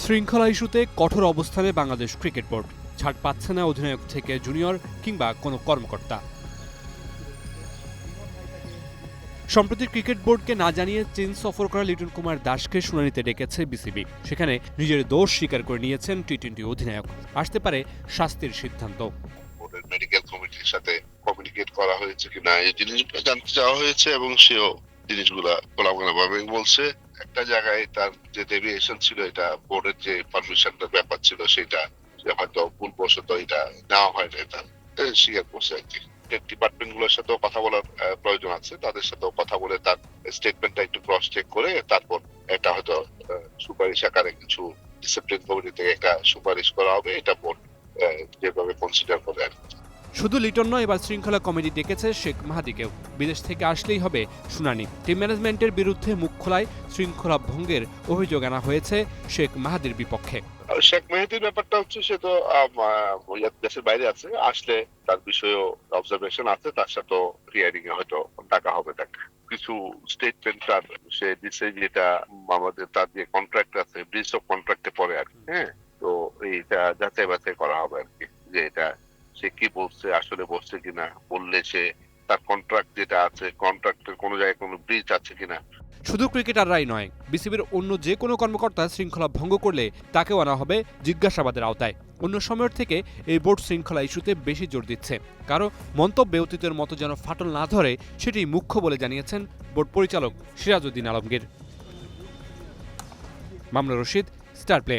শৃঙ্খলা ইস্যুতে কঠোর অবস্থানে বাংলাদেশ ক্রিকেট বোর্ড। ছাড় পাচ্ছে না অধিনায়ক থেকে জুনিয়র কিংবা কোনো কর্মকর্তা। সম্প্রতি ক্রিকেট বোর্ডকে না জানিয়ে চীন সফর করা লিটন কুমার দাসকে শুনানিতে ডেকেছে বিসিবি। সেখানে নিজের দোষ স্বীকার করে নিয়েছেন টি-20 অধিনায়ক। আসতে পারে শাস্তির সিদ্ধান্ত। বোর্ডের মেডিকেল কমিটির সাথে কমিউনিকেট করা হয়েছে কিনা এই জিনিসগুলো জানতে চাওয়া হয়েছে এবং সেও জিনিসগুলা খোলামেলাভাবে বলছে। একটা জায়গায় তার যে ডেভিয়েশন ছিল, এটা বোর্ডের যে পারমিশনটার ব্যাপার ছিল সেটা হয়তো ভুলবশত এটা নেওয়া হয় না, এটা স্বীকার করছে আর কি। ডিপার্টমেন্ট গুলোর সাথেও কথা বলার প্রয়োজন আছে, তাদের সাথেও কথা বলে তার স্টেটমেন্টটা একটু ক্রস চেক করে তারপর এটা হয়তো সুপারিশ আকারে কিছু ডিসিপ্লিন কমিটি থেকে একটা সুপারিশ করা হবে, এটা বোর্ড যেভাবে কনসিডার করে আর কি। শুধু লিটন নয়, এবার শৃঙ্খলা কমিটি ডেকেছে শেখ মাহাদিকেও। বিদেশ থেকে আসলেই হবে শুনানি। টিম ম্যানেজমেন্টের বিরুদ্ধে মুখ খোলায় শৃঙ্খলা ভঙ্গের অভিযোগ আনা হয়েছে শেখ মাহাদির বিপক্ষে। শেখ মেহেদির ব্যাপারটা হচ্ছে সে তো দেশের বাইরে আছে, আসলে তার বিষয়েও অবজারভেশন আছে, তার সাথে হিয়ারিং এ হয়তো ডাকা হবে তাকে। কিছু স্টেটমেন্ট তার সে দিচ্ছে যেটা আমাদের তার যে কন্ট্রাক্ট আছে ব্রিজ অফ কন্ট্রাক্টে পড়ে আর কি। হ্যাঁ, তো এইটা যাচাই বাছাই করা হবে আর কি, যে এটা সে কি বলছে, আসলে বলছে কিনা, বললে সে তার কন্ট্রাক্ট যেটা আছে কন্ট্রাক্টের কোনো জায়গায় কোনো ব্রিজ আছে কিনা। শুধু ক্রিকেটাররাই নয়, বিসিবির অন্য যে কোনো কর্মকর্তা শৃঙ্খলা ভঙ্গ করলে তাকেও আনা হবে জিজ্ঞাসাবাদের আওতায়। অন্য সময়ের থেকে এই বোর্ড শৃঙ্খলা ইস্যুতে বেশি জোর দিচ্ছে। কারো মন্তব্যে অতীতের মতো যেন ফাটল না ধরে সেটি মুখ্য বলে জানিয়েছেন বোর্ড পরিচালক সিরাজউদ্দিন আলমগীর। Mamunur Rashid, star play.